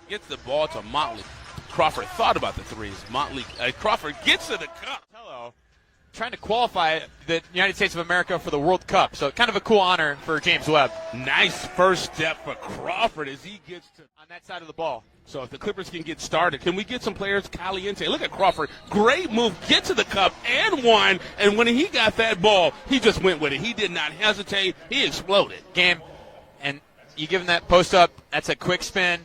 Gets the ball to Motley. Crawford thought about the threes. Crawford gets to the cup. Hello. Trying to qualify the United States of America for the World Cup. So kind of a cool honor for James Webb. Nice first step for Crawford as he gets to on that side of the ball. So if the Clippers can get started, can we get some players Caliente? Look at Crawford. Great move. Get to the cup and one. And when he got that ball, he just went with it. He did not hesitate. He exploded. Game. And you give him that post up. That's a quick spin.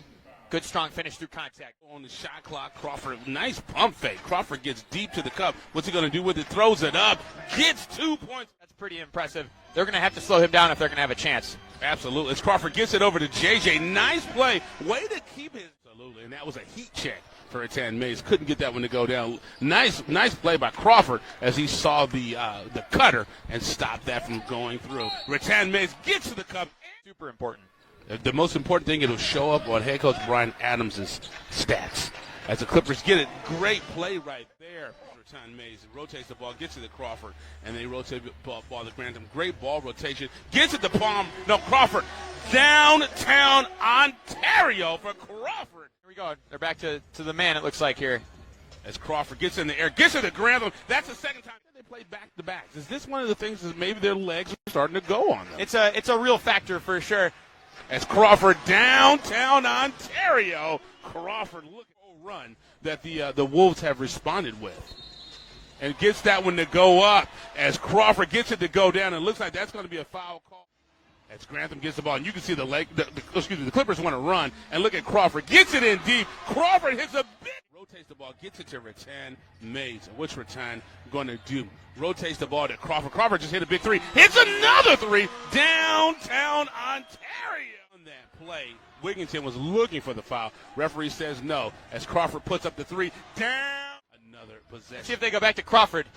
Good, strong finish through contact. On the shot clock, Crawford, nice pump fake. Crawford gets deep to the cup. What's he going to do with it? Throws it up. Gets 2 points. That's pretty impressive. They're going to have to slow him down if they're going to have a chance. Absolutely. As Crawford gets it over to JJ. Nice play. Way to keep his. Absolutely. And that was a heat check for Rattan Mays. Couldn't get that one to go down. Nice play by Crawford as he saw the cutter and stopped that from going through. Rattan Mays gets to the cup. Super important. The most important thing, it'll show up on head coach Brian Adams' stats. As the Clippers get it, great play right there. Rattan Mays rotates the ball, gets it to Crawford, and they rotate the ball to Grantham. Great ball rotation. Gets it to Palm. No, Crawford. Downtown Ontario for Crawford. Here we go. They're back to the man, it looks like here. As Crawford gets in the air, gets it to Grantham. That's the second time they played back-to-backs. Is this one of the things that maybe their legs are starting to go on them? It's a real factor for sure. As Crawford, downtown Ontario, Crawford look at the run that the Wolves have responded with. And gets that one to go up as Crawford gets it to go down. And it looks like that's going to be a foul call. As Grantham gets the ball, and you can see the Clippers want to run. And look at Crawford. Gets it in deep. Crawford hits a big. Rotates the ball, gets it to Rattan Mays. What's Rattan going to do? Rotates the ball to Crawford. Crawford just hit a big three. Hits another three. Downtown Ontario. On that play, Wigginton was looking for the foul. Referee says no. As Crawford puts up the three. Down. Another possession. See if they go back to Crawford.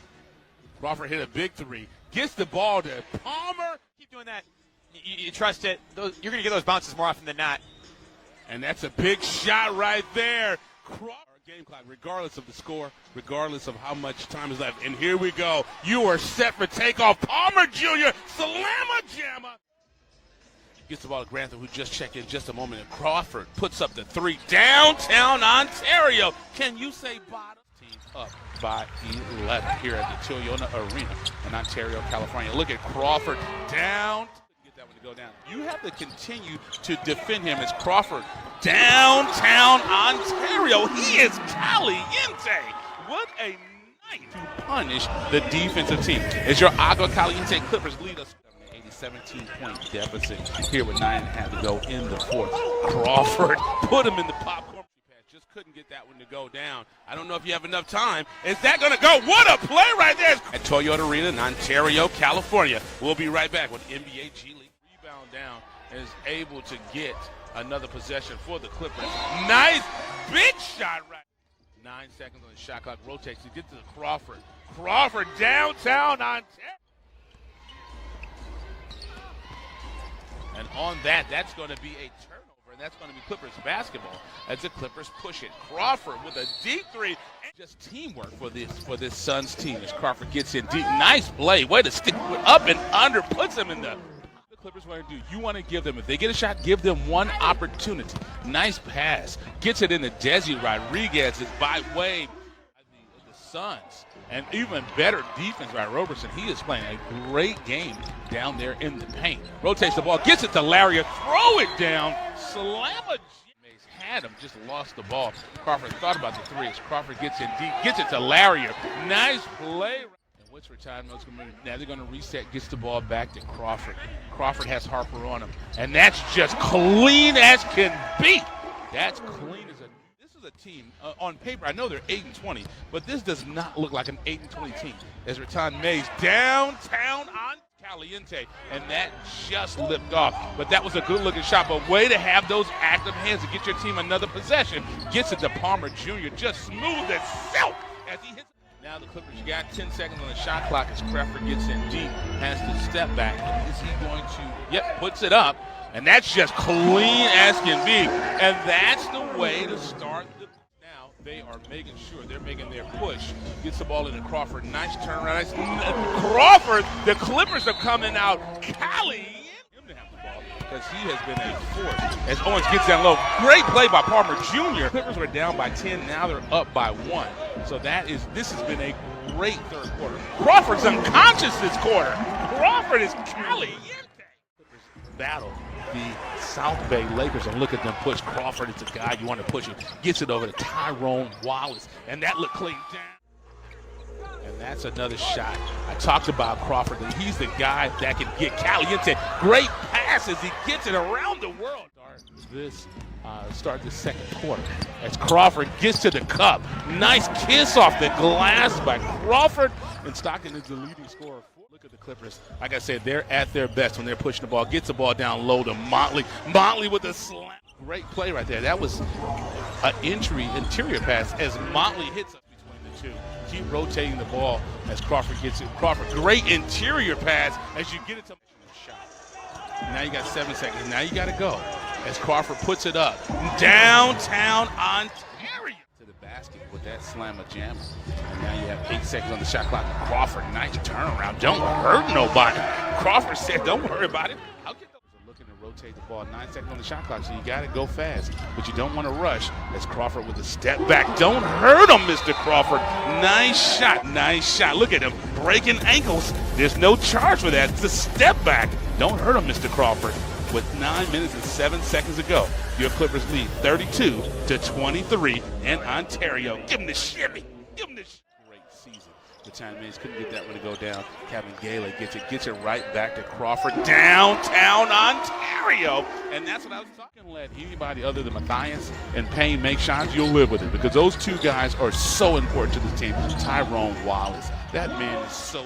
Crawford hit a big three. Gets the ball to Palmer. Keep doing that. You trust it. You're going to get those bounces more often than not. And that's a big shot right there. Crawford. Game clock, regardless of the score, regardless of how much time is left. And here we go. You are set for takeoff. Palmer Jr. Salama Jamma. Gets the ball to Grantham, who just checked in just a moment. And Crawford puts up the three. Downtown Ontario. Can you say bottom? Team up by 11 here at the Toyota Arena in Ontario, California. Look at Crawford down. That one to go down. You have to continue to defend him as Crawford. Downtown Ontario. He is Caliente. What a night to punish the defensive team. As your Agua Caliente Clippers lead us a 17-point deficit here with 9.5 to go in the fourth. Crawford put him in the popcorn. Just couldn't get that one to go down. I don't know if you have enough time. Is that going to go? What a play right there. At Toyota Arena in Ontario, California. We'll be right back with NBA G League. Rebound down and is able to get another possession for the Clippers. Nice big shot right. 9 seconds on the shot clock. Rotates to get to the Crawford. Crawford downtown Ontario. And on that, that's going to be a turnover. And that's going to be Clippers basketball as the Clippers push it. Crawford with a deep three. Just teamwork for this Suns team as Crawford gets in deep. Nice play. Way to stick up and under. Puts them in the Clippers want to do. You want to give them, if they get a shot, give them one opportunity. Nice pass. Gets it into Desi Rodriguez is by way of the Suns. And even better defense by Roberson. He is playing a great game down there in the paint. Rotates the ball, gets it to Lariat, throw it down, slam a Mays had him, just lost the ball. Crawford thought about the three as Crawford gets in deep, gets it to Lariat. Nice play. And what's retirement? Now they're going to reset, gets the ball back to Crawford. Crawford has Harper on him. And that's just clean as can be. That's clean as a. A team on paper, I know they're 8-20, but this does not look like an 8-20 team. As Rattan Mays downtown on Caliente, and that just lipped off. But that was a good-looking shot. But way to have those active hands to get your team another possession. Gets it to Palmer Jr. Just smooth as silk as he hits. Now the Clippers got 10 seconds on the shot clock as Crawford gets in deep, has to step back. Is he going to? Yep, puts it up. And that's just clean as can be. And that's the way to start. Now they are making sure they're making their push. Gets the ball into Crawford. Nice turnaround. Nice. Crawford, the Clippers are coming out. Cali. Him to have the ball. because he has been a force. As Owens gets down low, great play by Palmer Jr. Clippers were down by 10, now they're up by 1. So this has been a great third quarter. Crawford's unconscious this quarter. Crawford is caliente. Clippers battle the South Bay Lakers, and look at them push. Crawford is a guy you want to push him. Gets it over to Tyrone Wallace, and that look clean down. And that's another shot. I talked about Crawford. He's the guy that can get Caliente. Great pass as he gets it around the world. Start the second quarter as Crawford gets to the cup. Nice kiss off the glass by Crawford. And Stockton is the leading scorer. Look at the Clippers. Like I said, they're at their best when they're pushing the ball. Gets the ball down low to Motley. Motley with a slam. Great play right there. That was an interior pass as Motley hits up between the two. Keep rotating the ball as Crawford gets it. Crawford, great interior pass as you get it to shot. Now you got 7 seconds. Now you got to go as Crawford puts it up. Downtown Ontario to the basket with that slammer jammer. And now you have 8 seconds on the shot clock. Crawford, nice turnaround. Don't hurt nobody. Crawford said, don't worry about it. I'll get those. Looking to rotate the ball. 9 seconds on the shot clock, so you got to go fast. But you don't want to rush as Crawford with a step back. Don't hurt him, Mr. Crawford. Nice shot, nice shot. Look at him breaking ankles. There's no charge for that. It's a step back. Don't hurt him, Mr. Crawford. With 9 minutes and 7 seconds to go, your Clippers lead 32-23 in Ontario. Give him the shimmy. Give him the great season. The Chinese couldn't get that one to go down. Kevin Gailey gets it right back to Crawford. Downtown Ontario. And that's what I was talking. Let anybody other than Matthias and Payne make shots, you'll live with it because those two guys are so important to the team. Tyrone Wallace. That man is so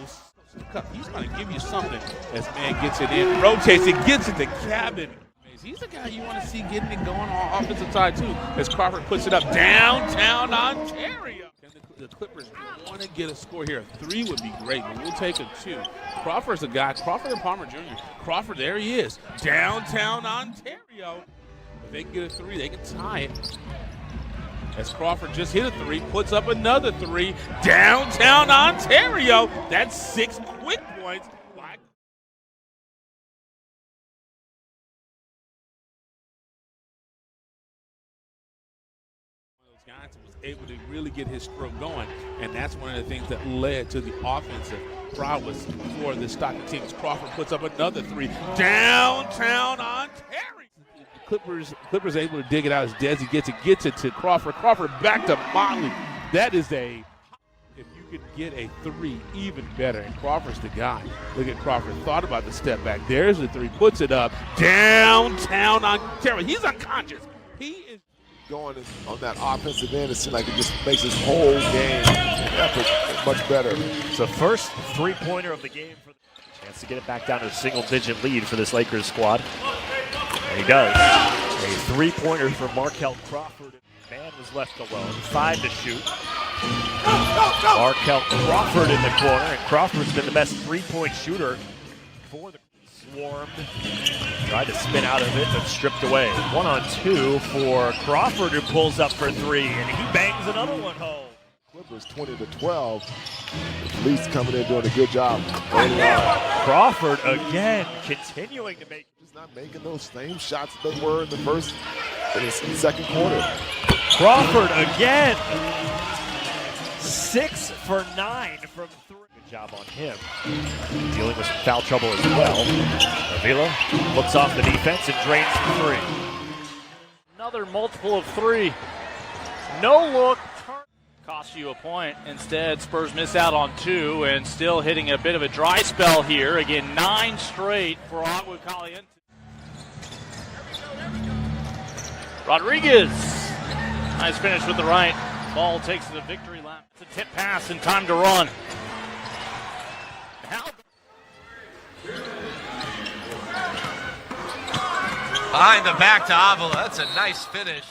he's going to give you something as man gets it in, rotates it, gets it to Cabin. He's the guy you want to see getting it going on offensive side too as Crawford puts it up downtown Ontario. The Clippers want to get a score here. A 3 would be great, but we'll take a 2. Crawford's a guy. Crawford and Palmer Jr. Crawford, there he is. Downtown Ontario. If they can get a 3, they can tie it. As Crawford just hit a 3, puts up another 3. Downtown Ontario. That's 6 quick points. Guys was able to really get his stroke going, and that's one of the things that led to the offensive prowess for the Stockton team. Crawford puts up another 3. Downtown Ontario. Clippers able to dig it out as Desi gets it to Crawford. Crawford back to Motley. That is if you could get a 3, even better. And Crawford's the guy. Look at Crawford. Thought about the step back. There's the 3. Puts it up. Downtown Ontario. He's unconscious. He is going on that offensive end. It seems like it just makes his whole game effort much better. It's the first three-pointer of the game. Chance to get it back down to a single-digit lead for this Lakers squad. And he does. A three-pointer for Markel Crawford. Man was left alone. 5 to shoot. Markel Crawford in the corner, and Crawford's been the best three-point shooter for the swarmed. Tried to spin out of it, but stripped away. 1-on-2 for Crawford, who pulls up for 3, and he bangs another one home. Clippers 20-12. The Leafs coming in doing a good job early on. Crawford again continuing to make. He's not making those same shots that they were in the second quarter. Crawford again. 6 for 9 from 3. Good job on him. Dealing with some foul trouble as well. Avila looks off the defense and drains for 3. Another multiple of 3. No look. Cost you a point. Instead, Spurs miss out on 2 and still hitting a bit of a dry spell here. Again, 9 straight for Agua Caliente. Rodriguez. Nice finish with the right. Ball takes the victory lap. It's a tip pass and time to run. Behind the back to Avila. That's a nice finish.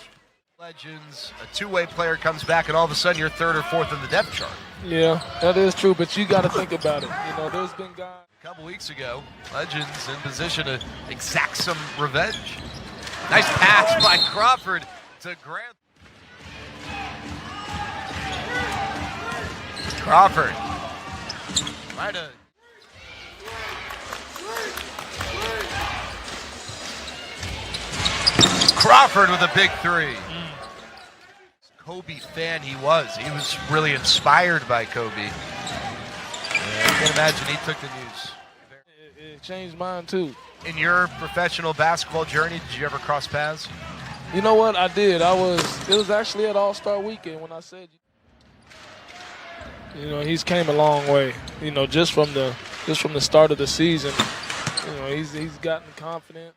Legends, a two-way player comes back, and all of a sudden you're 3rd or 4th in the depth chart. Yeah, that is true, but you got to think about it. You know, there's been guys. A couple weeks ago, Legends in position to exact some revenge. Nice pass by Crawford to Grant. Crawford. Try to. Crawford with a big three. Kobe fan he was. He was really inspired by Kobe. Yeah, I can't imagine he took the news. It changed mine too. In your professional basketball journey, did you ever cross paths? You know what? I did. It was actually at All-Star Weekend when I said, you know, he's came a long way. You know, just from the start of the season, you know, he's gotten confident.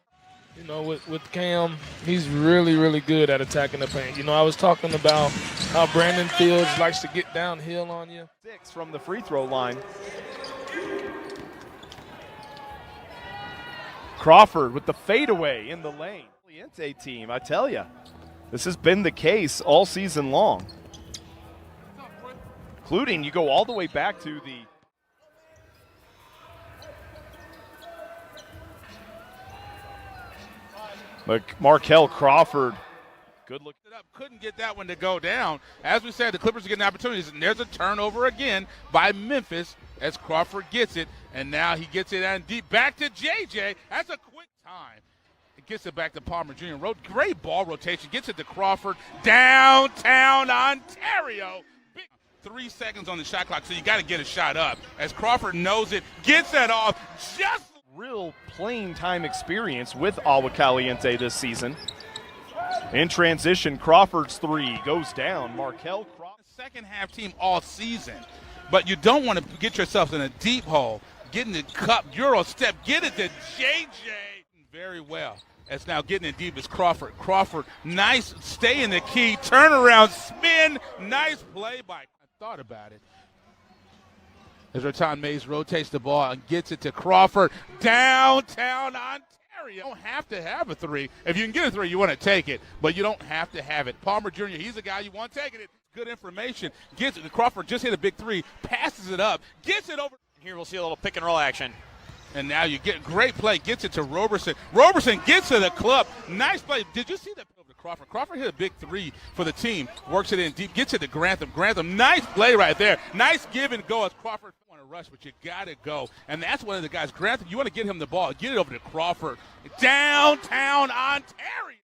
You know, with Cam, he's really, really good at attacking the paint. You know, I was talking about how Brandon Fields likes to get downhill on you. 6 from the free throw line. Crawford with the fadeaway in the lane. Caliente team, I tell you, this has been the case all season long. Including, you go all the way back to the Markel Crawford. Good look. Couldn't get that one to go down. As we said, the Clippers are getting opportunities, and there's a turnover again by Memphis as Crawford gets it, and now he gets it down deep. Back to JJ. That's a quick time. It gets it back to Palmer Jr. Great ball rotation. Gets it to Crawford. Downtown Ontario. 3 seconds on the shot clock, so you got to get a shot up. As Crawford knows it, gets that off. Just real playing time experience with Agua Caliente this season. In transition, Crawford's three goes down. Markel Crawford. Second half team all season, but you don't want to get yourself in a deep hole. Get in the cup, Euro step, get it to JJ. Very well. As now getting it deep is Crawford. Crawford, nice, stay in the key, turnaround, spin, nice play by. I thought about it. As Raton Mays rotates the ball and gets it to Crawford. Downtown Ontario. You don't have to have a three. If you can get a three, you want to take it, but you don't have to have it. Palmer Jr., he's the guy you want taking it. Good information. Gets it. Crawford just hit a big three, passes it up, gets it over. Here we'll see a little pick and roll action. And now you get great play. Gets it to Roberson. Roberson gets to the club. Nice play. Did you see that over to Crawford? Crawford hit a big three for the team. Works it in deep. Gets it to Grantham. Grantham, nice play right there. Nice give and go as Crawford want to rush, but you got to go. And that's one of the guys. Grantham, you want to get him the ball. Get it over to Crawford. Downtown Ontario.